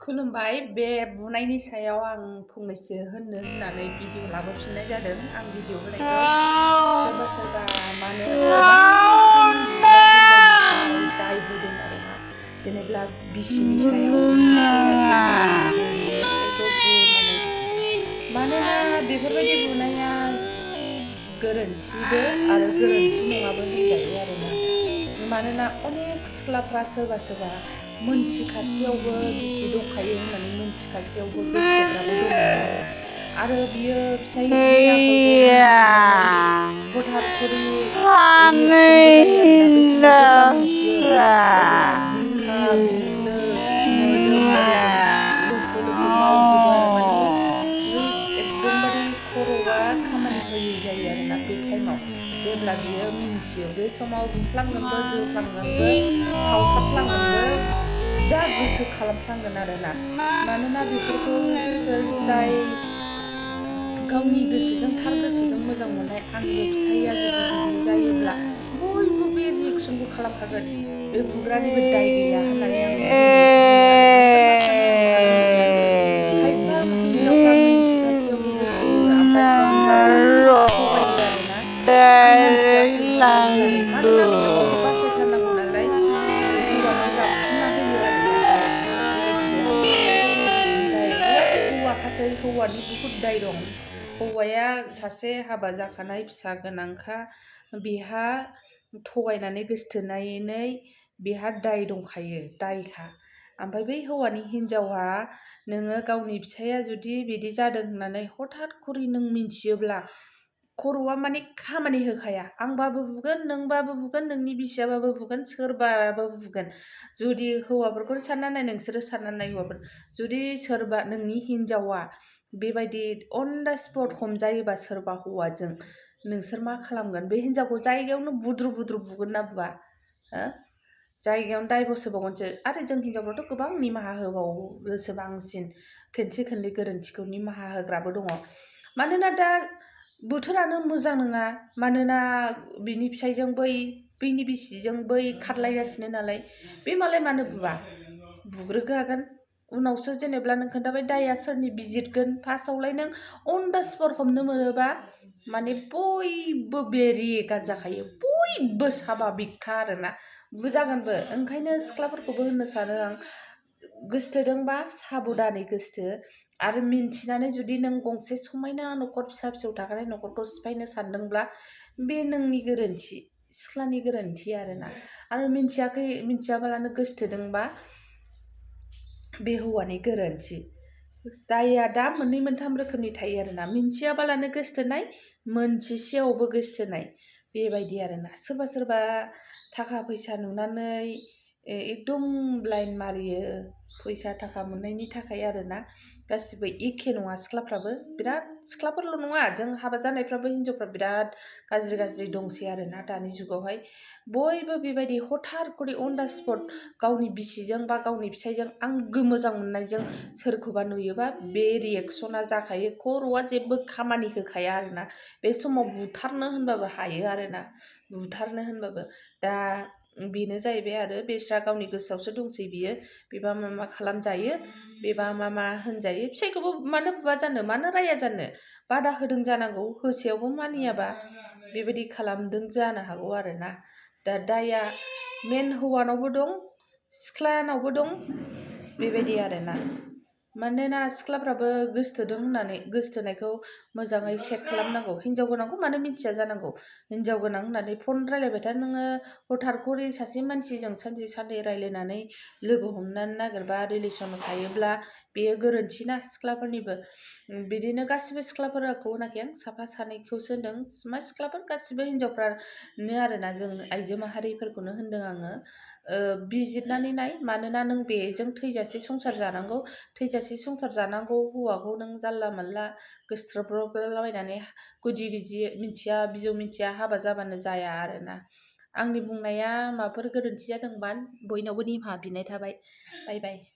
खुलुमबाय बे बुनायनि सायाव आं फंनैसो होननानै भिडिअ लाबोफिननाय जादों। आं भिडिअ होनायखौ सोरबा सोरबा मानो बांसिन बुग्रा हिन्जावनि सायाव दाय होदों आरोना, जेनेब्ला बिसिनि सायाव मानोना बेफोरबायदि बुनाया गोरोन्थिबो आरो गोरोन्थि नङाबो होनजायो आरोना। मानोना अनेक सिख्लाफ्रा सोरबा सोरबा मोनथिखासेयावबो बिसि दंखायो होननानै मोनथिखासेयावबो गोसथोग्राबो दङ आरो बियो फिसायनि आखलखौ हथात खरि मावजोबो आरो माने एकदमबारे खर'आ खामानि होयै जायो आरोना। बे टाइमाव जेब्ला बियो मिन्थियो बे समाव बुफ्लांगोनबो, जोफ्लांगोनबो, सावथाबफ्लांगोनबो, जा गोसो खालामफ्लांगोन आरोना। मानोना बेफोरखौ जाय गावनि गोसोजों थार गोसोजों मोजां मोननाय आंगो फिसाइया जुदि बिदि जायोब्ला बयबो बे रिएक्सनखौ खालामखागोन। बे बुग्रानिबो दाय गैया होननानै आं बुङो खायफा हिन्जावफ्रा मिन्थिगासेयावबो गोसथोयो ओमफ्राय थगायो आरोना। मानोना बेखौ बासायथारनांगौ नालाय हौवानाव जाबसिनना होयो आरोना। दायखौ बेबायदि दं। ओमफ्राय हौवाखासै, हौवानि बुहुद दाय दं। हौवाया सासे हाबा जाखानाय फिसा गोनांखा, बेहा थगायनानै गोसथोनानै बेहा दाय दंखायो, दायखा। ओमफ्राय बै हौवानि हिन्जावा नोङो गावनि फिसाइया जुदि बिदि जादों होननानै हथात खरि नों मिन्थियोब्ला खर'आ माने खामानि होखाया। आंबाबो बुगोन, नोंबाबो बुगोन, नोंनि बिसियाबाबो बुगोन, सोरबाबो बुगोन। जुदि हौवाफोरखौ सानना नाय, नोंसोरो साननानै नाय हौवाफोर, जुदि सोरबा नोंनि हिन्जावा बेबायदि अन दा स्पट हमजायोबा सोरबा हौवाजों, नोंसोर मा खालामगोन? बे हिन्जावखौ जायगायावनो बुद्रु बुद्रु बुगोन ना बुवा? जायगायावनो डाइभर्स होबावगोनसो। आरो जों हिन्जावफ्राथ' गोबां निमाहा होबावोसो बांसिन, खनसे खननै गोरोन्थिखौ निमाहा होग्राबो दङ। मानोना दा बोथोरानो मोजां नङा। मानोना बिनि फिसाइजों बैनि बिसिजों बै खारलायगासिनो नालाय, बे मालाय मानो बुवा? बुग्रोखागोन। उनावसो जेनेब्ला नों खोन्थाबाय दाया सोरनि बिजिरगोन। फार्स्टआवलाय नों अन दा स्पट हमनो मोनोबा माने बयबो बे रियेक्टआ जाखायो, बयबो साभाबिकखा आरोना, बुजागोनबो। ओंखायनो सिख्लाफोरखौबो होननो सानो आं, गोसथोदोंबा साबधानै गोसथो। आरो मिन्थिनानै जुदि नों गंसे समायना न'खर, फिसा फिसौ थाखानाय न'खरखौ सिफायनो सानदोंब्ला बे नोंनि गोरोन्थि, सिख्लानि गोरोन्थि आरोना। आरो मिन्थियाबालानो गोसथोदोंबा बे हौवानि गोरोन्थि। दाया दा मोननै मोनथाम रोखोमनि थायो आरोना। मिन्थियाबालानो गोसथोनाय, मोनथिसेयावबो गोसथोनाय, बेबायदि आरोना। सोरबा सोरबा थाखा फैसा नुनानै एकदम लाइन मारियो, फैसा थाखा मोननायनि थाखाय आरोना। गासिबो एखे नङा सिख्लाफ्राबो, बिराद सिख्लाफोरल' नङा, जों हाबा जानायफ्राबो हिन्जावफ्रा बिराद गाज्रि गाज्रि दंसै आरोना दानि जुगावहाय। बयबो बेबायदि हथात खरि अन दा स्पट गावनि बिसिजों बा गावनि फिसाइजों आंगो मोजां मोननायजों सोरखौबा नुयोबा बे रिएक्सना जाखायो, खर'आ जेबो खामानि होखाया आरोना। बे समाव बुथारनो होनबाबो हायो आरोना, बुथारनो होनबाबो। दा बेनो जाहैबाय आरो बेस्रा गावनि गोसोआवसो दंसै बियो, बेबा मा खालामजायो, बेबा मा होनजायो। फिसाइखौबो मानो बुवा जानो, मानो राया जानो? बादा होदों जानांगौ, होसेयावबो मानियाबा बेबायदि खालामदों जानो हागौ आरोना। दा दाया मेन हौवानावबो दं, सिख्लानावबो दं, बेबायदि आरोना। मानोना सिख्लाफ्राबो गोसथोदों होननानै गोसथोनायखौ मोजाङै चेक खालामनांगौ। हिन्जाव गोनांखौ मानो मिन्थिया जानांगौ? हिन्जाव गोनां होननानै फन रायलायबाय था नोङो, हथात खरि सासे मानसिजों सानसे साननै रायलायनानै लोगो हमनानै नागिरबा रिलेसनाव थायोब्ला बेयो गोरोन्थि ना सिख्लाफोरनिबो। बिदिनो गासिबो सिख्लाफोरखौ होनाखै आं, साफा सानैखौसो होनदों। मा सिख्लाफोर? गासिबो हिन्जावफ्रानो आरोना, जों आइजो माहारिफोरखौनो होनदों आङो। बिजिरनानै नाय, मानोना नों बेजों थैजासे संसार जानांगौ। थैजासे संसार जानांगौ हौवाखौ नों जानला मानला गोसोथोब्रबलाबायनानै गुदि गिजि मिन्थिया बिजौ मिन्थिया हाबा जाबानो जाया आरोना। आंनि बुंनाया माबाफोर गोरोन्थि जादोंबा बयनावबो निमाहा बिनाय थाबाय। बाय बाय।